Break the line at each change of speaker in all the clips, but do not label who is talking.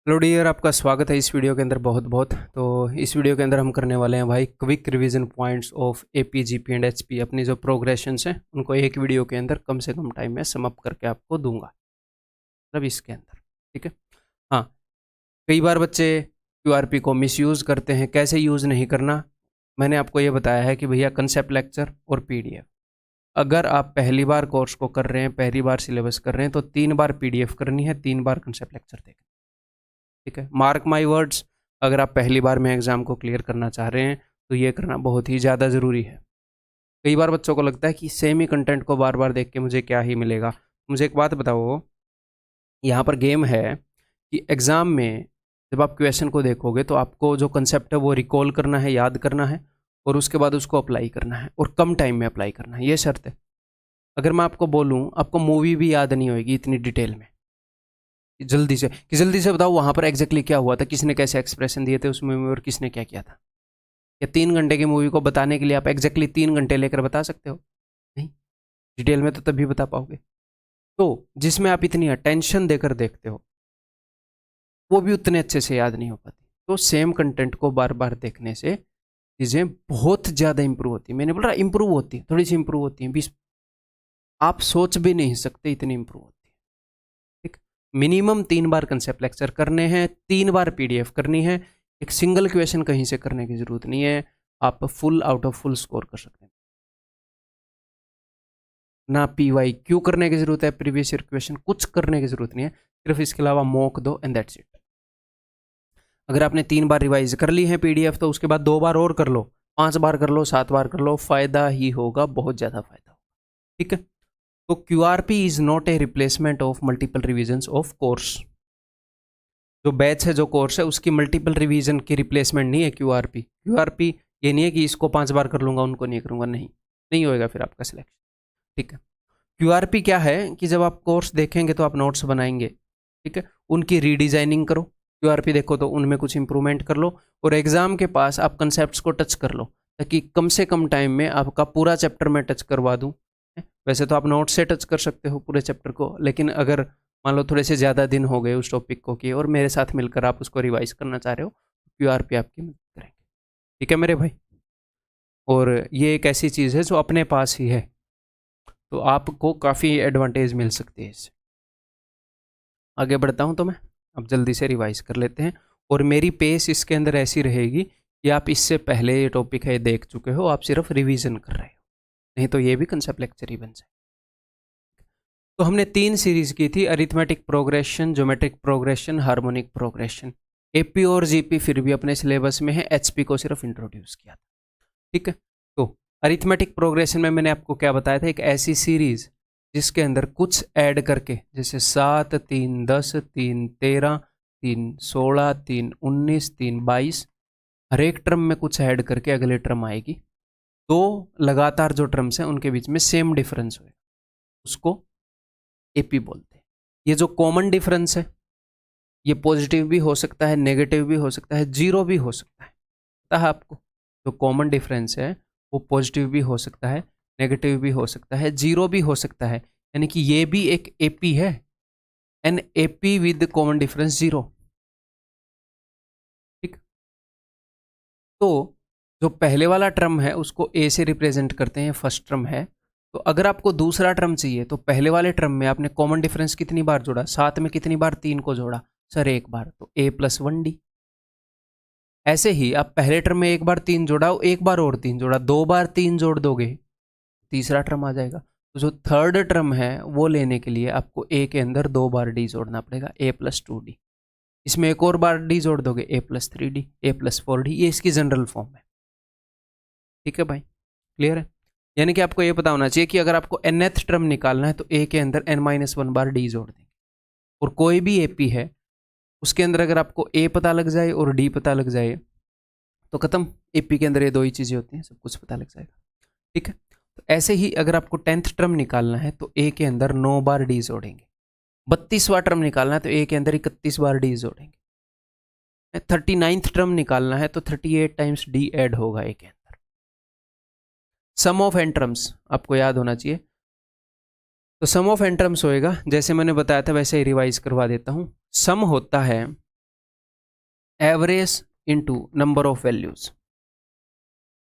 Hello dear, आपका स्वागत है इस वीडियो के अंदर बहुत बहुत। तो इस वीडियो के अंदर हम करने वाले हैं भाई quick revision points of AP GP and HP. अपनी जो प्रोग्रेशंस हैं उनको एक वीडियो के अंदर कम से कम टाइम में सम अप करके आपको दूंगा, मतलब इसके अंदर। ठीक है। हाँ, कई बार बच्चे क्यूआरपी को मिसयूज़ करते हैं। कैसे यूज़ नहीं करना, मैंने आपको ये बताया है कि भैया कंसेप्ट लेक्चर और पीडीएफ। अगर आप पहली बार कोर्स को कर रहे हैं, पहली बार सिलेबस कर रहे हैं, तो 3 बार पीडीएफ करनी है, 3 बार कंसेप्ट लेक्चर देखना। ठीक है, मार्क माई वर्ड्स, अगर आप पहली बार में एग्ज़ाम को क्लियर करना चाह रहे हैं तो ये करना बहुत ही ज़्यादा ज़रूरी है। कई बार बच्चों को लगता है कि सेम ही कंटेंट को बार बार देख के मुझे क्या ही मिलेगा। मुझे एक बात बताओ, यहाँ पर गेम है कि एग्ज़ाम में जब आप क्वेश्चन को देखोगे तो आपको जो कंसेप्ट है वो रिकॉल करना है, याद करना है, और उसके बाद उसको अप्लाई करना है, और कम टाइम में अप्लाई करना है, ये शर्त है। अगर मैं आपको बोलूँ, आपको मूवी भी याद नहीं होगी इतनी डिटेल में, जल्दी से बताओ वहां पर एग्जैक्टली क्या हुआ था, किसने कैसे एक्सप्रेशन दिए थे उस मूवी में, और किसने क्या किया था। या 3 घंटे की मूवी को बताने के लिए आप एग्जैक्टली 3 घंटे लेकर बता सकते हो? नहीं, डिटेल में तो तभी बता पाओगे। तो जिसमें आप इतनी अटेंशन देकर देखते हो वो भी उतने अच्छे से याद नहीं हो पाती। तो सेम कंटेंट को बार बार देखने से चीज़ें बहुत ज़्यादा इंप्रूव होती है। मैंने बोल रहा इंप्रूव होती है, थोड़ी सी इंप्रूव होती है, 20 आप सोच भी नहीं सकते इतनी इंप्रूव होती है। ठीक, मिनिमम 3 बार कंसेप्ट लेक्चर करने हैं, 3 बार पीडीएफ करनी है। एक सिंगल क्वेश्चन कहीं से करने की जरूरत नहीं है, आप full out of full score कर सकते हैं। ना पीवाई क्यू करने की जरूरत है, प्रीवियस ईयर क्वेश्चन कुछ करने की जरूरत नहीं है, सिर्फ इसके अलावा मॉक दो एंड दैट्स इट। अगर आपने 3 बार रिवाइज कर ली है पीडीएफ तो उसके बाद 2 बार और कर लो, 5 बार कर लो, 7 बार कर लो, फायदा ही होगा, बहुत ज्यादा फायदा होगा। ठीक है। तो QRP is not a replacement of multiple revision of course. जो बैच है, जो कोर्स है, उसकी मल्टीपल रिवीजन की रिप्लेसमेंट नहीं है क्यूआरपी। क्यूआरपी ये नहीं है कि इसको 5 बार कर लूंगा उनको नहीं करूंगा, नहीं, नहीं होएगा फिर आपका सिलेक्शन। ठीक है। क्यूआरपी क्या है कि जब आप कोर्स देखेंगे तो आप नोट्स बनाएंगे, ठीक है, उनकी रीडिजाइनिंग करो। क्यूआरपी देखो तो उनमें कुछ इंप्रूवमेंट कर लो, और एग्जाम के पास आप कंसेप्ट को टच कर लो, ताकि कम से कम टाइम में आपका पूरा चैप्टर में टच करवा दूँ। वैसे तो आप नोट से टच कर सकते हो पूरे चैप्टर को, लेकिन अगर मान लो थोड़े से ज़्यादा दिन हो गए उस टॉपिक को किए और मेरे साथ मिलकर आप उसको रिवाइज करना चाह रहे हो, क्यूआरपी आपकी मदद करेंगे। ठीक है मेरे भाई। और ये एक ऐसी चीज़ है जो अपने पास ही है, तो आपको काफ़ी एडवांटेज मिल सकती है इससे। आगे बढ़ता हूँ तो मैं अब जल्दी से रिवाइज कर लेते हैं, और मेरी पेस इसके अंदर ऐसी रहेगी कि आप इससे पहले ये टॉपिक है देख चुके हो, आप सिर्फ रिवीजन कर रहे हो, नहीं तो ये भी कंसेप्ट लेक्चर ही बन जाए। तो हमने 3 सीरीज की थी, arithmetic progression, geometric progression, harmonic progression. AP और जीपी फिर भी अपने सिलेबस में है, एचपी को सिर्फ इंट्रोड्यूस किया था। ठीक है। तो अरिथमेटिक प्रोग्रेशन में मैंने आपको क्या बताया था, एक ऐसी सीरीज जिसके अंदर कुछ ऐड करके, जैसे 7 3 10 3 13 3 16 3 19 3 22, हर एक टर्म में कुछ ऐड करके अगले टर्म आएगी। दो लगातार जो टर्म्स हैं उनके बीच में सेम डिफरेंस होगा, उसको एपी बोलते हैं। ये जो कॉमन डिफरेंस है ये पॉजिटिव भी हो सकता है, नेगेटिव भी हो सकता है, जीरो भी हो सकता है। पता है आपको, जो कॉमन डिफरेंस है वो पॉजिटिव भी हो सकता है, नेगेटिव भी हो सकता है, जीरो भी हो सकता है, यानी कि ये भी एक एपी है, an AP with common difference zero. ठीक। तो जो पहले वाला टर्म है उसको ए से रिप्रेजेंट करते हैं, फर्स्ट टर्म है। तो अगर आपको दूसरा टर्म चाहिए तो पहले वाले टर्म में आपने कॉमन डिफरेंस कितनी बार जोड़ा, 7 में कितनी बार 3 को जोड़ा, सर 1 बार, तो a + 1d। ऐसे ही आप पहले टर्म में 1 बार 3 जोड़ा, 1 बार और 3 जोड़ा, 2 बार 3 जोड़ दोगे, तीसरा टर्म आ जाएगा। तो जो थर्ड टर्म है वो लेने के लिए आपको a के अंदर 2 बार d जोड़ना पड़ेगा, a + 2d। इसमें एक और बार d जोड़ दोगे, a + 3d, a + 4d। ये इसकी जनरल फॉर्म है। ठीक है भाई, क्लियर है? यानी कि आपको ये पता होना चाहिए कि अगर आपको nth टर्म निकालना है तो a के अंदर n-1 बार d जोड़ देंगे, और कोई भी एपी है उसके अंदर अगर आपको a पता लग जाए और d पता लग जाए तो खत्म। एपी के अंदर ये 2 ही चीज़ें होती हैं, सब कुछ पता लग जाएगा। ठीक है। तो ऐसे ही अगर आपको 10th टर्म निकालना है तो a के अंदर 9 बार d जोड़ेंगे, 32वां टर्म निकालना है तो a के अंदर 31 बार d जोड़ेंगे, 39th टर्म निकालना है तो 38 टाइम्स d ऐड होगा a के अंदर। सम ऑफ एन टर्म्स आपको याद होना चाहिए। तो सम ऑफ एन टर्म्स होएगा, जैसे मैंने बताया था वैसे ही रिवाइज करवा देता हूँ। सम होता है average into number of values,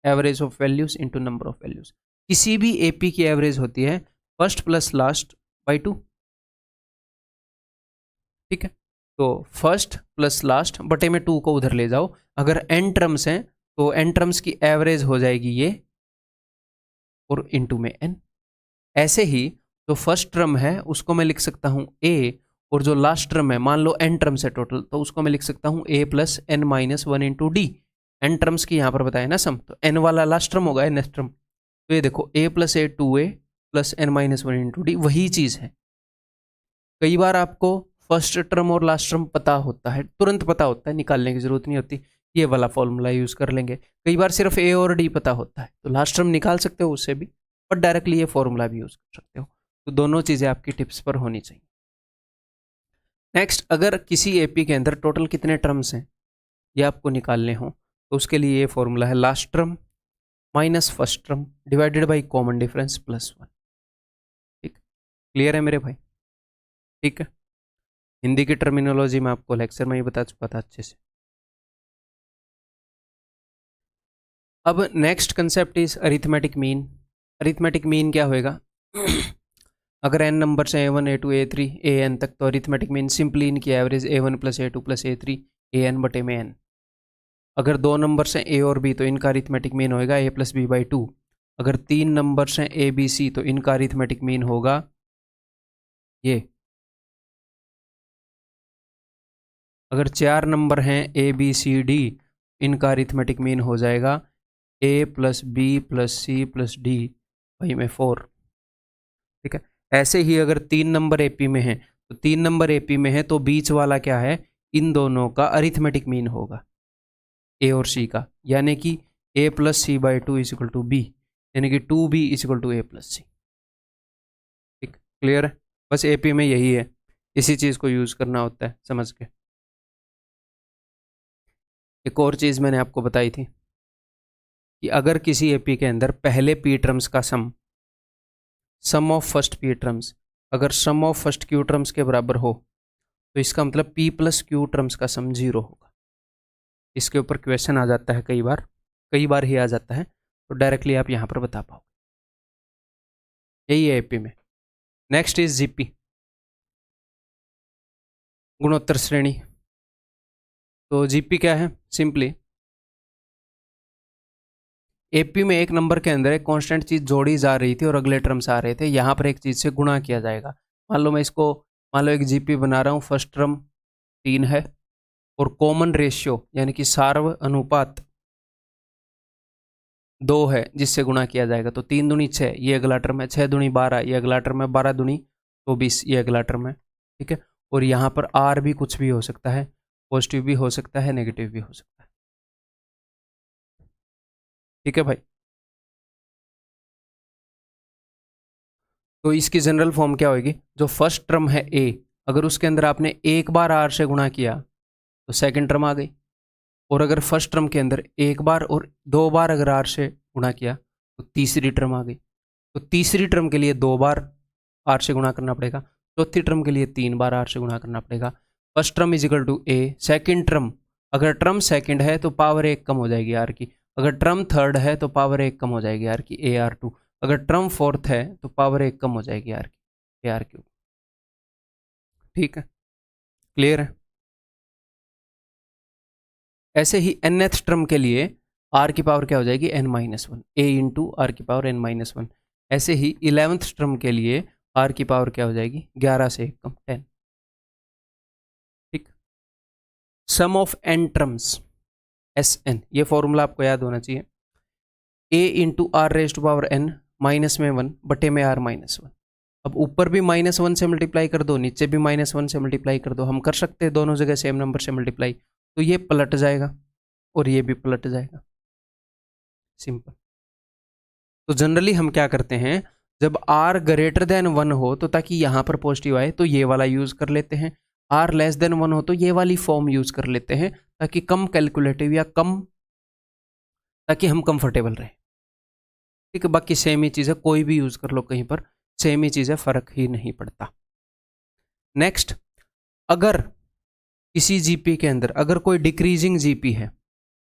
average of values into number of values. किसी भी एपी की एवरेज होती है फर्स्ट प्लस लास्ट बाई 2, ठीक है। तो फर्स्ट प्लस लास्ट बटे में 2 को उधर ले जाओ, अगर n टर्म्स हैं तो n टर्म्स की एवरेज हो जाएगी ये और इंटू में n। ऐसे ही जो फर्स्ट टर्म है उसको मैं लिख सकता हूँ a, और जो लास्ट टर्म है मान लो n टर्म्स है टोटल, तो उसको मैं लिख सकता हूँ a plus n minus 1 into D. n terms की यहाँ पर बताया ना सम, तो n वाला लास्ट टर्म होगा n टर्म। तो ये देखो a plus a 2a plus n minus 1 into D, वही चीज़ है। कई बार आपको फर्स्ट टर्म और लास्ट टर्म पता होता है, तुरंत पता होता है, निकालने की जरूरत नहीं होती, ये वाला फॉर्मूला यूज़ कर लेंगे। कई बार सिर्फ ए और डी पता होता है तो लास्ट टर्म निकाल सकते हो उससे भी, और डायरेक्टली ये फॉर्मूला भी यूज़ कर सकते हो। तो दोनों चीज़ें आपकी टिप्स पर होनी चाहिए। नेक्स्ट, अगर किसी एपी के अंदर टोटल कितने टर्म्स हैं ये आपको निकालने हो तो उसके लिए ये फॉर्मूला है last term minus first term divided by common difference plus 1। ठीक, क्लियर है मेरे भाई? ठीक है, हिंदी की टर्मिनोलॉजी में आपको लेक्चर में ही बता चुका था अच्छे से। अब next concept is arithmetic mean. Arithmetic mean क्या होएगा? अगर n नंबर है a1 a2 a3 an तक, तो अरिथमेटिक मीन सिंपली इनकी average a1 plus a2 plus a3 an बटे में n। अगर 2 नंबर्स हैं a और b तो इनका अरिथमेटिक मीन होएगा a प्लस बी बाई 2। अगर 3 नंबर्स हैं a b c तो इनका अरिथमेटिक मीन होगा ये। अगर 4 नंबर हैं a b c d, इनका अरिथमेटिक मीन हो जाएगा a plus B plus C plus D वही में 4। ठीक है, ऐसे ही अगर 3 नंबर एपी में है तो 3 नंबर एपी में है तो बीच वाला क्या है, इन दोनों का अरिथमेटिक मीन होगा ए और सी का, यानी कि a plus C by 2 is equal to B, यानी कि 2b is equal to a plus C. ठीक, क्लियर है? बस एपी में यही है, इसी चीज़ को यूज़ करना होता है, समझ के। एक और चीज़ मैंने आपको बताई थी कि अगर किसी एपी के अंदर पहले पी टर्म्स का सम ऑफ फर्स्ट पी टर्म्स अगर सम ऑफ फर्स्ट क्यू टर्म्स के बराबर हो तो इसका मतलब पी प्लस क्यू टर्म्स का सम 0 होगा। इसके ऊपर क्वेश्चन आ जाता है कई बार ही आ जाता है, तो डायरेक्टली आप यहाँ पर बता पाओगे। यही है एपी में। नेक्स्ट इज जीपी, गुणोत्तर श्रेणी। तो जीपी क्या है? सिंपली एपी में एक नंबर के अंदर एक कांस्टेंट चीज जोड़ी जा रही थी और अगले टर्म्स आ रहे थे, यहाँ पर एक चीज से गुणा किया जाएगा। मान लो एक जीपी बना रहा हूँ, फर्स्ट टर्म 3 है और कॉमन रेशियो यानी कि सार्व अनुपात 2 है जिससे गुणा किया जाएगा। तो 3 दूनी 6 ये अगला टर्म है, 6 दूनी 12 ये अगला टर्म है, 12 दूनी 24 ये अगला टर्म है। ठीक है, और यहाँ पर आर भी कुछ भी हो सकता है, पॉजिटिव भी हो सकता है, नेगेटिव भी हो सकता है। ठीक है भाई, तो इसकी जनरल फॉर्म क्या होगी? जो फर्स्ट टर्म है ए, अगर उसके अंदर आपने एक बार आर से गुणा किया तो सेकंड टर्म आ गई, और अगर फर्स्ट टर्म के अंदर एक बार और 2 बार अगर आर से गुणा किया तो तीसरी टर्म आ गई। तो तीसरी टर्म के लिए 2 बार आर से गुणा करना पड़ेगा, चौथी टर्म के लिए 3 बार आर से गुणा करना पड़ेगा। First term is equal to A, second term अगर टर्म सेकेंड है तो पावर 1 कम हो जाएगी आर की, अगर टर्म थर्ड है तो पावर 1 कम हो जाएगी आर की, ए आर 2, अगर टर्म फोर्थ है तो पावर 1 कम हो जाएगी आर की, ए आर क्यूब। ठीक है, क्लियर है? ऐसे ही nth टर्म के लिए r की पावर क्या हो जाएगी? n minus 1, a into R की पावर n माइनस 1। ऐसे ही 11th टर्म के लिए r की पावर क्या हो जाएगी? 11 से 1 कम 10। ठीक, sum of n terms Sn, ये फॉर्मूला आपको याद होना चाहिए, a into R raise to power n minus में 1 बटे में r माइनस 1। अब ऊपर भी -1 से मल्टीप्लाई कर दो, नीचे भी -1 से मल्टीप्लाई कर दो, हम कर सकते हैं दोनों जगह सेम नंबर से मल्टीप्लाई, तो ये पलट जाएगा और ये भी पलट जाएगा, सिंपल। तो जनरली हम क्या करते हैं, जब r ग्रेटर देन 1 हो तो ताकि यहाँ पर पॉजिटिव आए तो ये वाला यूज़ कर लेते हैं, r लेस देन 1 हो तो ये वाली फॉर्म यूज़ कर लेते हैं, ताकि कम कैलकुलेटिव या ताकि हम कंफर्टेबल रहें। ठीक है, बाकी सेम ही चीज़ है, कोई भी यूज़ कर लो कहीं पर, सेम ही चीज़ है, फ़र्क ही नहीं पड़ता। नेक्स्ट, अगर किसी जीपी के अंदर अगर कोई डिक्रीजिंग जीपी है,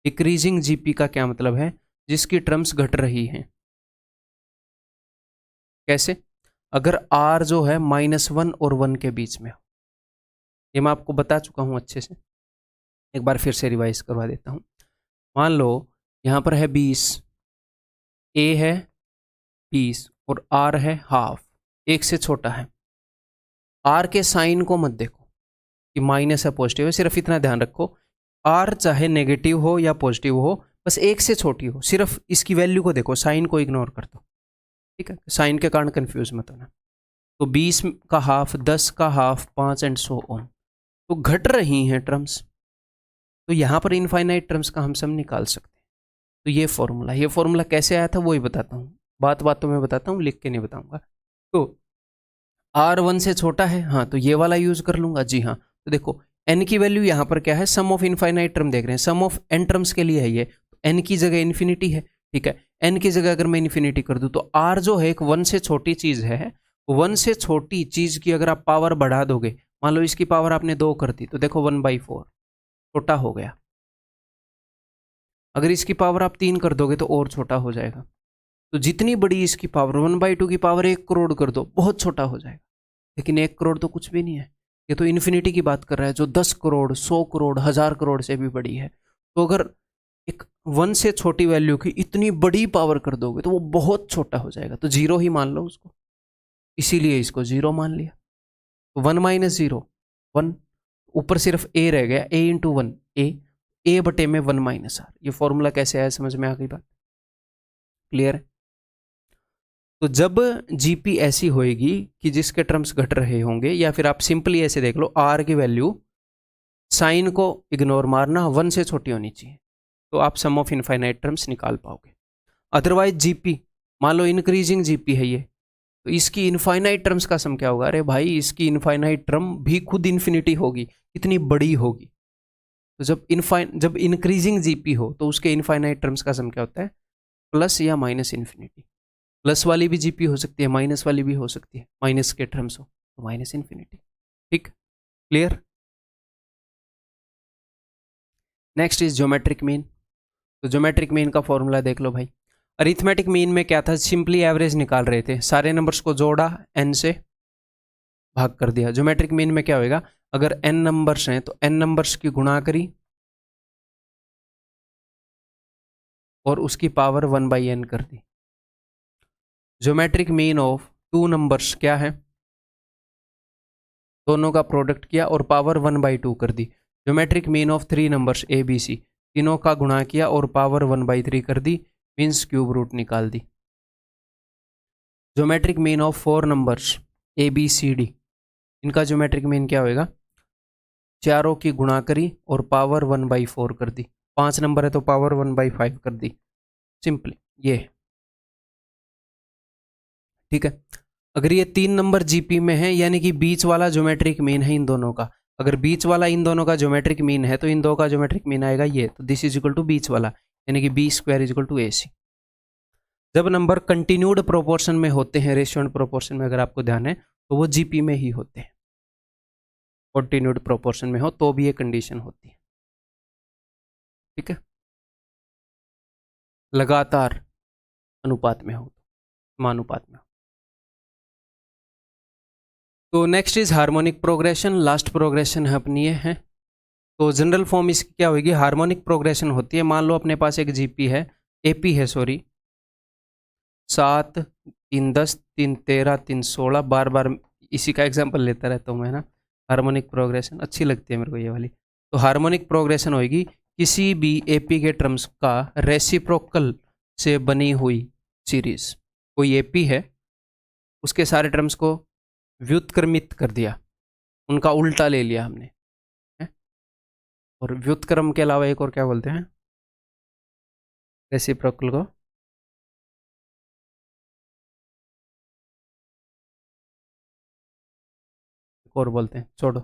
डिक्रीजिंग जीपी का क्या मतलब है, जिसकी टर्म्स घट रही हैं। कैसे? अगर आर जो है -1 और 1 के बीच में हो, ये मैं आपको बता चुका हूं अच्छे से, एक बार फिर से रिवाइज करवा देता हूं। मान लो यहां पर है 20, ए है 20 और आर है हाफ, एक से छोटा है। आर के साइन को मत देखो कि माइनस है पॉजिटिव है, सिर्फ इतना ध्यान रखो आर चाहे नेगेटिव हो या पॉजिटिव हो, बस एक से छोटी हो, सिर्फ इसकी वैल्यू को देखो, साइन को इग्नोर कर दो, ठीक है? साइन के कारण कंफ्यूज मत होना। तो 20 का हाफ, 10 का हाफ, 5 एंड सो ऑन, तो घट रही हैं टर्म्स, तो यहां पर इनफाइनाइट टर्म्स का हम सम निकाल सकते हैं। तो ये फॉर्मूला कैसे आया था वो ही बताता हूँ, बात बातों में बताता हूँ, लिख के नहीं बताऊंगा। तो R1 से छोटा है, हाँ तो ये वाला यूज कर लूंगा, जी हाँ। तो देखो n की वैल्यू यहाँ पर क्या है, सम ऑफ इनफाइनाइट टर्म देख रहे हैं, सम ऑफ n टर्म्स के लिए है ये, तो n की जगह इन्फिनिटी है, ठीक है? n की जगह अगर मैं इन्फिनिटी कर दूं तो r जो है एक 1 से छोटी चीज है, 1 से छोटी चीज की अगर आप पावर बढ़ा दोगे, मान लो इसकी पावर आपने 2 कर दी, तो देखो 1/4 छोटा हो गया। अगर इसकी पावर आप 3 कर दोगे तो और छोटा हो जाएगा। तो जितनी बड़ी इसकी पावर, 1/2 की पावर 1 करोड़ कर दो, बहुत छोटा हो जाएगा। लेकिन 1 करोड़ तो कुछ भी नहीं है, ये तो इन्फिनिटी की बात कर रहा है, जो 10 करोड़, 100 करोड़, 1000 करोड़ से भी बड़ी है। तो अगर एक 1 से छोटी वैल्यू की इतनी बड़ी पावर कर दोगे तो वो बहुत छोटा हो जाएगा, तो 0 ही मान लो उसको, इसीलिए इसको 0 मान लिया। तो 1 - 0 1, ऊपर सिर्फ a रह गया, a × 1 a बटे में 1 - r। ये फॉर्मूला कैसे आया, समझ में आ गई बात? क्लियर है? तो जब जीपी ऐसी होएगी कि जिसके टर्म्स घट रहे होंगे, या फिर आप सिंपली ऐसे देख लो, आर की वैल्यू साइन को इग्नोर मारना, 1 से छोटी होनी चाहिए, तो आप सम ऑफ इनफाइनाइट टर्म्स निकाल पाओगे। अदरवाइज जीपी, मान लो इंक्रीजिंग जीपी है ये, तो इसकी इनफाइनाइट टर्म्स का सम क्या होगा? अरे भाई इसकी इनफाइनाइट टर्म भी खुद इन्फिनिटी होगी, इतनी बड़ी होगी। तो जब इंक्रीजिंग जीपी हो तो उसके इनफाइनाइट टर्म्स का सम क्या होता है? प्लस या माइनस इन्फिनिटी। प्लस वाली भी जीपी हो सकती है, माइनस वाली भी हो सकती है, माइनस के टर्म्स हो तो माइनस इन्फिनिटी। ठीक, clear? Next is geometric mean. तो ज्योमेट्रिक मीन का फॉर्मूला देख लो भाई। अरिथमेटिक मीन में क्या था, सिंपली एवरेज निकाल रहे थे, सारे नंबर्स को जोड़ा, n से भाग कर दिया। ज्योमेट्रिक मीन में क्या होएगा, अगर n नंबर्स हैं तो n नंबर्स की गुणा करी और उसकी पावर 1/n कर दी। ज्योमेट्रिक मीन ऑफ 2 नंबर्स क्या है, दोनों का प्रोडक्ट किया और पावर 1/2 कर दी। Geometric mean of 3 numbers A B C, तीनों का गुणा किया और पावर 1/3 कर दी, मीन्स क्यूब रूट निकाल दी। Geometric mean of 4 numbers A B C D, इनका ज्योमेट्रिक मीन क्या होएगा, चारों की गुणा करी और पावर 1/4 कर दी। 5 नंबर है तो पावर 1/5 कर दी, सिंपली ये। ठीक है, अगर ये 3 नंबर जीपी में है, यानी कि बीच वाला ज्योमेट्रिक मीन है इन दोनों का, अगर बीच वाला इन दोनों का ज्योमेट्रिक मीन है तो इन दो का ज्योमेट्रिक मीन आएगा ये, तो दिस इज इक्वल टू बीच वाला, यानी कि b² is equal to AC। जब नंबर कंटिन्यूड प्रोपोर्शन में होते हैं, रेशियो एंड प्रोपोर्शन में, अगर आपको ध्यान है तो वो जीपी में ही होते हैं। कंटिन्यूड प्रोपोर्शन में हो तो भी ये कंडीशन होती है। ठीक है, लगातार अनुपात में हो, समानुपात में हो। तो next is harmonic progression, last progression है अपनी ये है। तो जनरल फॉर्म इसकी क्या होगी, हार्मोनिक प्रोग्रेशन होती है। मान लो अपने पास एक जीपी है, एपी है सॉरी, 7 3 10 3 13 3 16, बार बार इसी का एग्जांपल लेता रहता हूँ मैं ना। हार्मोनिक प्रोग्रेशन अच्छी लगती है मेरे को ये वाली। तो हार्मोनिक प्रोग्रेशन होगी किसी भी एपी के टर्म्स का रेसिप्रोकल से बनी हुई सीरीज। कोई एपी है, उसके सारे टर्म्स को व्युत्क्रमित कर दिया, उनका उल्टा ले लिया हमने, है? और व्युत्क्रम के अलावा एक और क्या बोलते हैं, रेसिप्रोकल को और बोलते हैं, छोड़ो,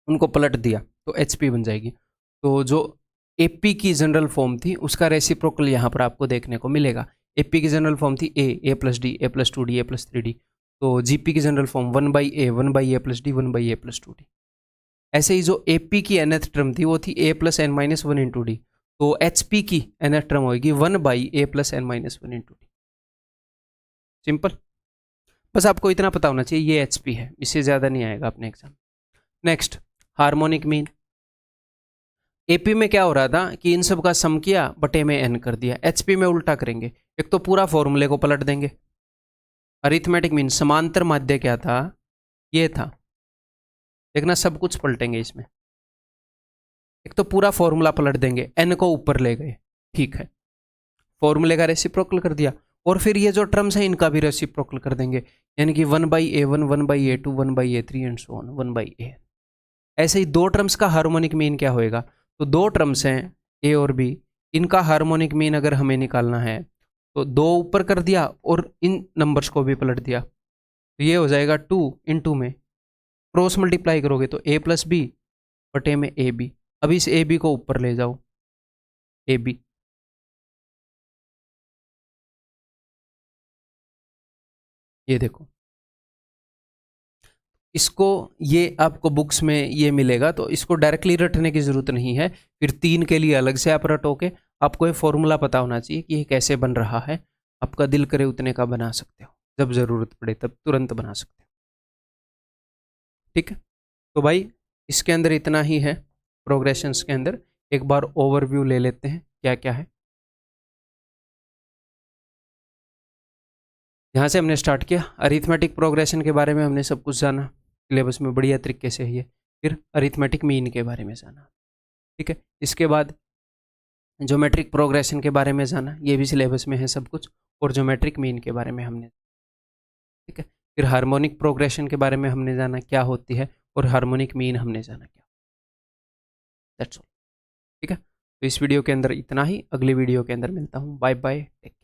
उनको पलट दिया तो एचपी बन जाएगी। तो जो एपी की जनरल फॉर्म थी उसका रेसिप्रोकल यहाँ पर आपको देखने को मिलेगा। एपी की जनरल फॉर्म थी a + d, a + 2d, a + 3d। तो जीपी की general form 1/a, 1/a + d, 1/a + 2d। ऐसे ही जो AP की nth टर्म थी वो थी a plus n minus one into D, तो HP की nth टर्म होगी 1/a+n-1 इंटू डी। सिंपल, बस आपको इतना पता होना चाहिए ये HP है, इससे ज़्यादा नहीं आएगा अपने exam. Next, harmonic mean. AP में क्या हो रहा था कि इन सब का सम किया बटे में n कर दिया, HP में उल्टा करेंगे, एक तो पूरा फॉर्मूले को पलट देंगे। अरिथमेटिक मीन, समांतर माध्य क्या था, ये था, देखना सब कुछ पलटेंगे इसमें। एक तो पूरा फॉर्मूला पलट देंगे, n को ऊपर ले गए, ठीक है, फॉर्मूले का रेसिप्रोकल कर दिया, और फिर ये जो टर्म्स हैं इनका भी रेसिप्रोकल कर देंगे, यानी कि 1/a1, 1/a2, 1/a3 and so on 1/a। ऐसे ही दो टर्म्स का हार्मोनिक मीन क्या होएगा, तो दो टर्म्स हैं a और b, इनका हार्मोनिक मीन अगर हमें निकालना है तो दो ऊपर कर दिया और इन नंबर्स को भी पलट दिया, तो ये हो जाएगा 2 × में क्रॉस मल्टीप्लाई करोगे तो a प्लस बी बटे में ए बी। अब इस ए बी को ऊपर ले जाओ, ए बी, ये देखो, इसको ये आपको बुक्स में ये मिलेगा, तो इसको डायरेक्टली रटने की ज़रूरत नहीं है, फिर 3 के लिए अलग से आप रटोगे, आपको ये फॉर्मूला पता होना चाहिए कि ये कैसे बन रहा है, आपका दिल करे उतने का बना सकते हो, जब ज़रूरत पड़े तब तुरंत बना सकते हो। ठीक है, तो भाई इसके अंदर इतना ही है, प्रोग्रेशंस के अंदर एक बार ओवरव्यू ले लेते हैं क्या क्या है। यहाँ से हमने स्टार्ट किया, अरिथमेटिक प्रोग्रेशन के बारे में हमने सब कुछ जाना, सिलेबस में बढ़िया तरीके से है। फिर अरिथमेटिक मीन के बारे में जाना, ठीक है। इसके बाद ज्योमेट्रिक प्रोग्रेशन के बारे में जाना, ये भी सिलेबस में है सब कुछ, और ज्योमेट्रिक मीन के बारे में हमने, ठीक है। फिर हार्मोनिक प्रोग्रेशन के बारे में हमने जाना क्या होती है, और हार्मोनिक मीन हमने जाना क्या, दैट्स ऑल, ठीक है। तो इस वीडियो के अंदर इतना ही, अगली वीडियो के अंदर मिलता हूँ, बाय बाय, टेक केयर।